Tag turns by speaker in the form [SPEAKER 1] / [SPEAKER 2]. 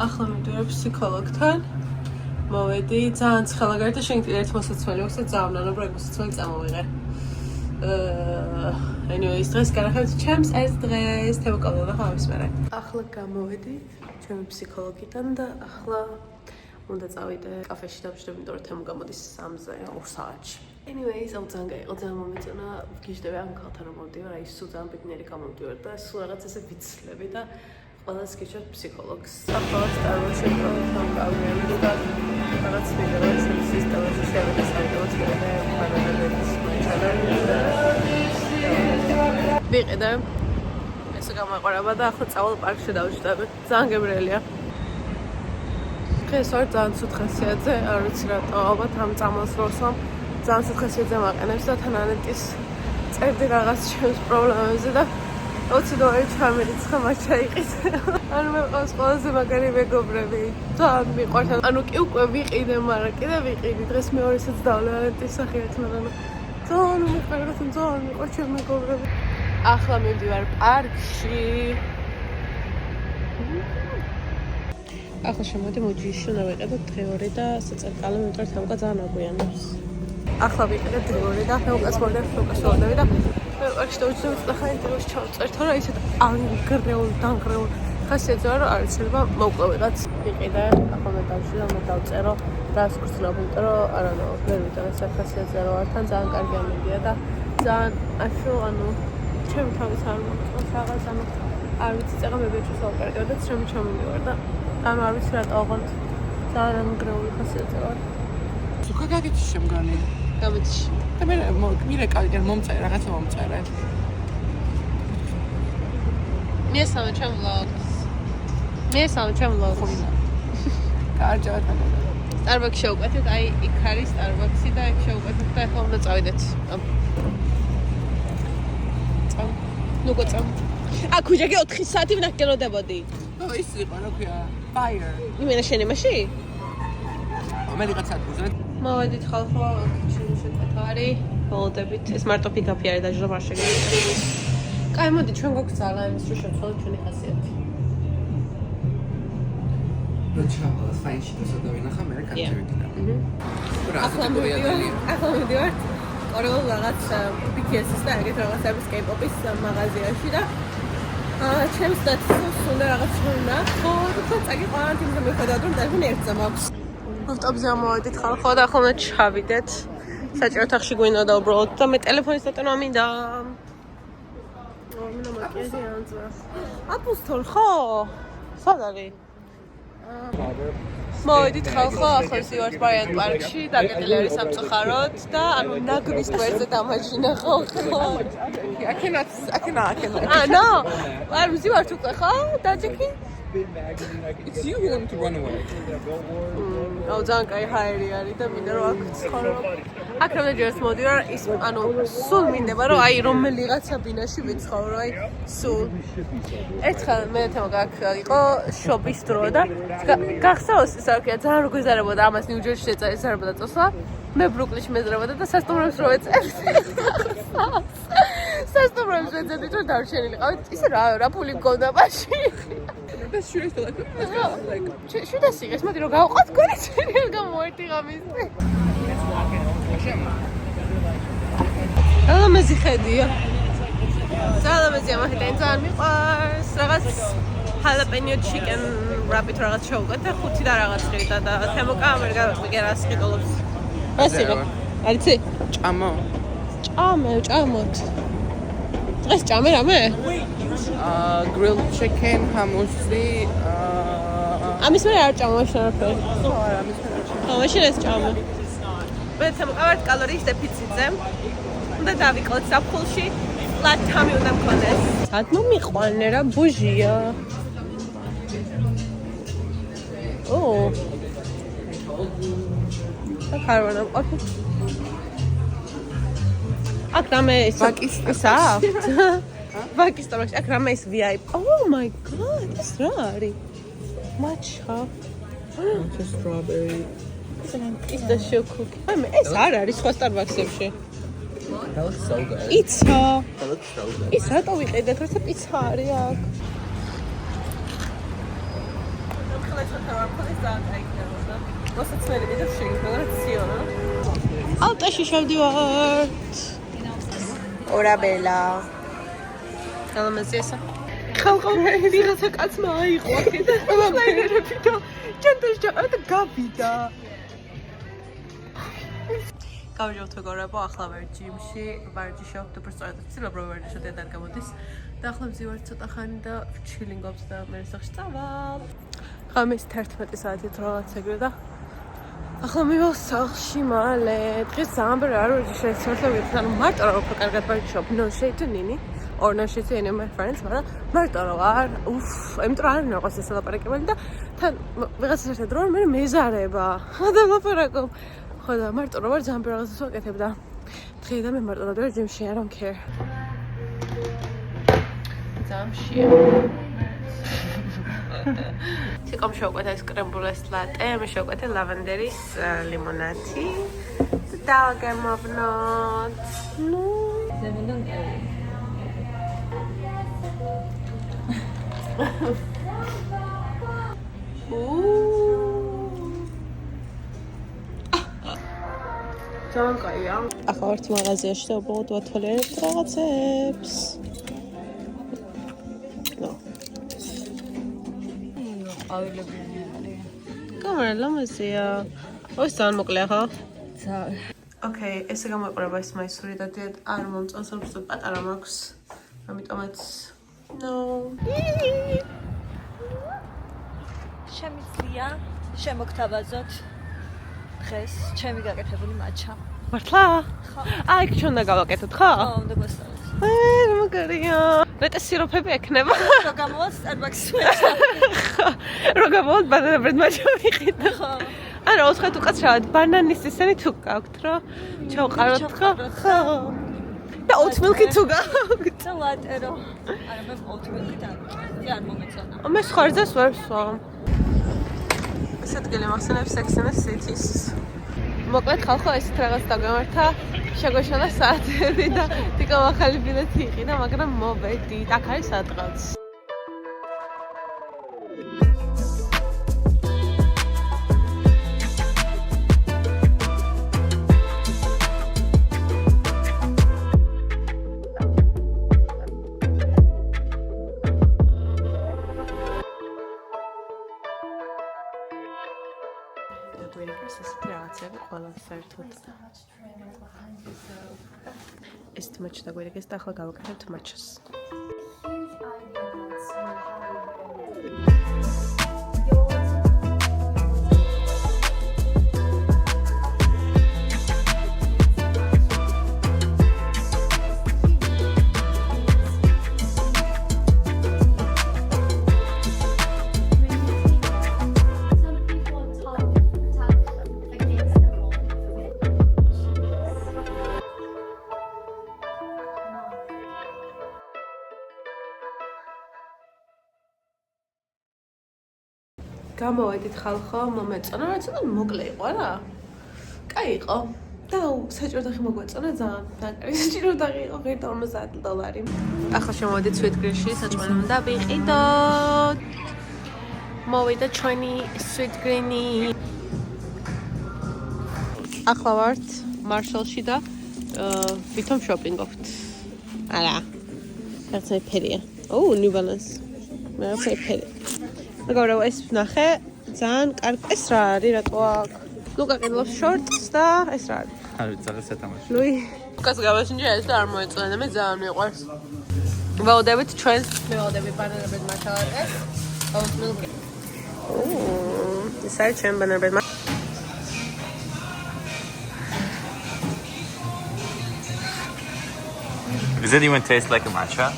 [SPEAKER 1] ახლა მივდივარ ფსიქოლოგთან. მოვედი, ძალიან ცხელა გარდა შეგიძლია ერთ მოსაცმელი აქვს და ძალიან ნანობრა მოსაცმელი წამოვიღე. Anyways, დღეს განახებთ ჩემს ეს დღეს თემაკალო და ხამის მერე. ახლა გამოვედი ჩემი ფსიქოლოგიდან და ახლა უნდა წავიდე კაფეში დავშდები, იმიტომ რომ თემო გამოდის 3-ზე 2 საათში. Anyways, ძალიან გაიყო, ძალიან მომეწონა გიჟდები ამ ქალთან რომ მოვდივარ, აი სულ ძალიან ბედნიერი გამომდივარ და სულ რაღაც ესე ვიცლები და ყველას გიჩვენებ ფსიქოლოგს. ახლა სტარბაკსში გავიმეორე და რაღაც ვიდეოს სისტემაში შევედა საერთოდ ვიყიდე ესე გამაყარება და ახლა წავალ პარკში დავჯდები. ძალიან გემრიელია. დღეს ვარ ძალიან ცუდ ხასიათზე, არ ვიცი რატო, ალბათ ამ წამალს როსვამ ძალიან ცუდ ხასიათზე მაყენებს და თანანეტის წერდი რაღაც ჩემს პრობლემებზე და 20 დოლარი ჩამერიცხა მათ ჩაიყიდე. ანუ მე ყავს ყველაზე მაგარი მეგობრები. ძალიან მიყვართ. ანუ კი უკვე ვიყიდე, მაგრამ კიდე ვიყიდი. დღეს მეორესაც დავლენტის სახით, მაგრამ ძალიან მიყვართ, ძალიან მიყვართ ჩემი მეგობრები. ახლა მივდივარ პარკში. ახლა შემოდი მოჯიში უნდა ვიყიდოთ დღევარი და საწერკალო მეტყვი თამკა ძალიან აგვიანებს. ახლა ვიყიდე დღევარი და თამკას მოვიდე და პარკში დავუძინოთ და ხაი დროს ჩავწერთ, რა ისეთ ანგრეულ ხასიათზე რომ არ შეიძლება მოვკლო ვიღაც. ვიყიდე, ახლა მე დავშიდა, მე დავწერო რას გრძნობ, იმიტომ რომ არანო ვერ ვიტანე სახასიათზე რა ვარ თან ძალიან კარგი ამედია და ძალიან აშო ანუ ჩემი თავის არ მომწონს რაღაც ანუ არ ვიცი წეგა მე ბეჭოს ავკარგავ და ჩემი ჩამოვივარ და ანუ არ ვიცი რატო აღარ ძალიან ანგრეული ხასიათზე ვარ.
[SPEAKER 2] სულ გაგიჩი შემგანი.
[SPEAKER 1] გამიჩი.
[SPEAKER 2] და მე მირეკავი მომწერე რაღაცა მომწერე.
[SPEAKER 1] მიესალმე ჩემ ვლოგს.
[SPEAKER 2] კარჯავთ.
[SPEAKER 1] სტარბაკსში შევკვეთეთ, აი იქ არის სტარბაქსი და იქ შევკვეთეთ და ახლა უნდა წავიდეთ. ნუ გოწამ. აქუჯაკი 4 საათი ვნახკელოდებოდი.
[SPEAKER 2] ის იყო რა ქვია? Fire.
[SPEAKER 1] იმენა შენ იმაში?
[SPEAKER 2] ამერიკაც აკუზე.
[SPEAKER 1] მოვედით ხალხო, ჩემი შეკეთარი. ველოდებით. ეს მარტო პიკაპი არის და ჟურნალ შეგიძლია. კაი, მოდი ჩვენ გვაქვს ძალა იმის რომ შევცვალოთ ჩვენი ხასიათი.
[SPEAKER 2] Travel fine-ში და ვინახა მე კანცევინა.
[SPEAKER 1] ახლა მივდივარ კორეულ რაღაც BTS-ის და ეგეთ რაღაცების K-pop-ის მაღაზიაში და ჩემს დაცვას უნდა რაღაც ვნახო და წაგიყვანთ იმ და მეხედავთ რომ ტელეფონი ერთზე მაქვს. ავტობუსზე მოვედით ხალხო და ახლა უნდა ჩავიდეთ. საჭირო თახში გვინდა და უბრალოდ და მე ტელეფონის დატანა მინდა. მინდა მოკიაჟი ანძა. აპოსტოლ ხო? სად არის? მოვედით ხალხო, ახლა ვარ ბარიან პარკში, დაგეტილი არის სამწუხაროდ და ანუ ნაგვის გვერდზე დამაჯინა ხო?
[SPEAKER 2] I cannot.
[SPEAKER 1] No. არ ვზივართ უკვე ხო? დაჯექი?
[SPEAKER 2] It's you who want to run away.
[SPEAKER 1] აუ ძალიან კაი ჰაერი არის და მინდა რომ აქ ცხოვრო. აქ რამდენჯერაც მოდივარ, ის ანუ სულ მინდება რომ აი რომელიღაცა ბინაში ვიცხოვრო, აი სულ. ერთხელ მე თემო აქ იყო შობის დრო და გახსოვს ის არქია ძალიან როგორ იზარებოდა ამას ნიუ-ჯერსში ეწარებოდა წასვლა. მე ბრუკლინში მეზრებოდა და სასტუმროებს რო ეწერს. სასტუმროებს ეძებდი რომ დარჩენილიყავით. ისე რა ფული მქონდა მაშინ.
[SPEAKER 2] That's true. Like
[SPEAKER 1] შუდა სიგეს მოდი რომ გავყოთ გონი ცერია გამოერთი ღამის. ალამაზი ხედია. ალამაზი ამაჰიტენ ძალიან მიყვარს. რაღაც jalapeno chicken wrap-ით რაღაც შევუკეთ და 5 და რაღაც ღირდა და თემოკა ამერიკას ყიდულობს. ეს იყო. არიცი? ჭამოთ. დღეს ჭამე რამე?
[SPEAKER 2] grilled chicken, hummus-ი.
[SPEAKER 1] ამის მე არ ჭამო შარფე.
[SPEAKER 2] ხო, ამის მე არ ჭამო.
[SPEAKER 1] მაშინ ეს ჭამე. მე თემოკავართ კალორიის დეფიციტზე. უნდა დავიკლოთ საფხულში. ლათამი უნდა მქონდეს. სად მომიყვანე რა ბუჟია. ხარვანა ყოფი. აქ რამე ის აქვს? ვაკის სტორში აქ რამე ის VIP. Oh my god, ეს რა არის? Matcha.
[SPEAKER 2] Matcha strawberry.
[SPEAKER 1] Is the show cookie? აი მე ეს არ არის სხვა სტარბაქსებში.
[SPEAKER 2] That looks so good.
[SPEAKER 1] Pizza.
[SPEAKER 2] That looks so good.
[SPEAKER 1] ის რატო ვიყიდეთ, როცა პიცა არის აქ? გაიქნებოდა. მოსაცმელები და შეგიძლია როგორც სიონა. ალტაში შევდივართ. ორაბელა. გამომეცესა. ხალხო ვიღაცა კაცმა აიყო აქედან ყველანაირები და ჯანდაშ და გავიდა. გავიჟავთ მეგობრებო, ახლა ვარ ჯიმში, ვარჯიშობ და უბრალოდ ცდილობ რომ ვარჯიშოთ და არ გამოდის. და ახლა ვზივართ ცოტა ხანი და ჩილინგობს და მე სახში წავალ. ღამის 11 საათით რაღაც ეგრე და ახლა მივალ სახლში მალე. დღეს ძალიან ბევრი არ ვარჯიშე, საერთოდ ანუ მარტო რა უფრო კარგად ვარჯიშობ, no shade to Nini. or no shade to any of my friends, მაგრამ მარტო რა ვარ. იმიტომ რომ არ მინდა ყავს ეს ლაპარაკებელი და თან ვიღაცა საერთოდ რომ მე მეზარება. და ლაპარაკობ. ხო და მარტო რა ვარ ძალიან ბევრი რაღაცას ვაკეთებ და დღეიდან მე მარტო ვარ ჯიმში, I don't care. Замшია. ციკომ შევკვეთა ეს კრემბულეს ლატე, მე შევკვეთა ლავანდერის ლიმონადი. და დავაგემოვნოთ. ნუ, ზემოდან ყევი. ძალიან კაია. ახლა ვართ მაღაზიაში და უბრალოდ ვათვალიერებთ რაღაცებს. კამერა ლამაზია. ოს ძალიან მოკლეა ხო? ძალიან. ოკეი, ესე გამოიყურება ეს მაისური და დიად არ მომწონს, რომ ზუსტად პატარა მაქვს. ამიტომაც no.
[SPEAKER 3] შემიძლია შემოგთავაზოთ დღეს ჩემი გაკეთებული მაჩა.
[SPEAKER 1] მართლა?
[SPEAKER 3] ხო.
[SPEAKER 1] აი, იქ ჩვენ და გავაკეთოთ, ხო?
[SPEAKER 3] ხო, უნდა გასწავლოთ.
[SPEAKER 1] რა მაგარია. მეტე სიროფები ექნება.
[SPEAKER 3] რა გამოვალ Starbucks-ში მაჩა.
[SPEAKER 1] რა გამოვალ ბანანაბრედ მაჩა ვიყიდო.
[SPEAKER 3] ხო.
[SPEAKER 1] არა, ოთხად უკაცრავად ბანანის ისენი თუ გაქვთ, რა. ჩავყაროთ, ხო? ხო. და oat milk-ი თუ გაქვთ.
[SPEAKER 3] და ლატერო. არა, მე oat milk-ი არ მომეწონა.
[SPEAKER 1] მე ხარჯას ვერ ვსვამ. ეს ადგილი მახსენებს Sex and the City-ს. მოკლედ ხალხო, ესეთ რაღაც დაგამართა. შეგვეშალა საათები და თიკამ ახალი ბილეთი იყიდა, მაგრამ მოვედით. აქ არის სადღაც. ეს თმაჩი და გვერდს და ახლა გავაკეთებთ მაჩას. გამოვედით ხალხო, მომეწონა, რა ცოტა მოკლე იყო რა. კაი იყო. და საჭიროთახი მოგვეწონა ძალიან. დაკარი საჭიროთახი იყო $50. ახლა შემოვედით Sweet Green-ში, საჭმელი უნდა ვიყიდოთ. მოვიდა ჩვენი Sweet Green-ი. ახლა ვართ Marshall-ში და ვითომ შოპინგობთ. არა. რაღაცა ფერია. New Balance. რაღაცა ფერი. მეგობრებო, ეს ვნახე, ძალიან კარგი. ეს რა არის, რატო აქვს? ლუკა ყიდულობს შორტს და ეს რა არის?
[SPEAKER 2] არ ვიცი, რაღაც ეთამაში.
[SPEAKER 1] ლუი. ლუკას გავაშინჯე ეს და არ მოეწონა და მე ძალიან მიყვარს. ველოდებით ჩვენს, მე ველოდები ბანანაბრედ მაჩალატეს. oat milk. ეს არის ჩვენ ბანანაბრედ მაჩა.
[SPEAKER 4] Does it even taste like a matcha?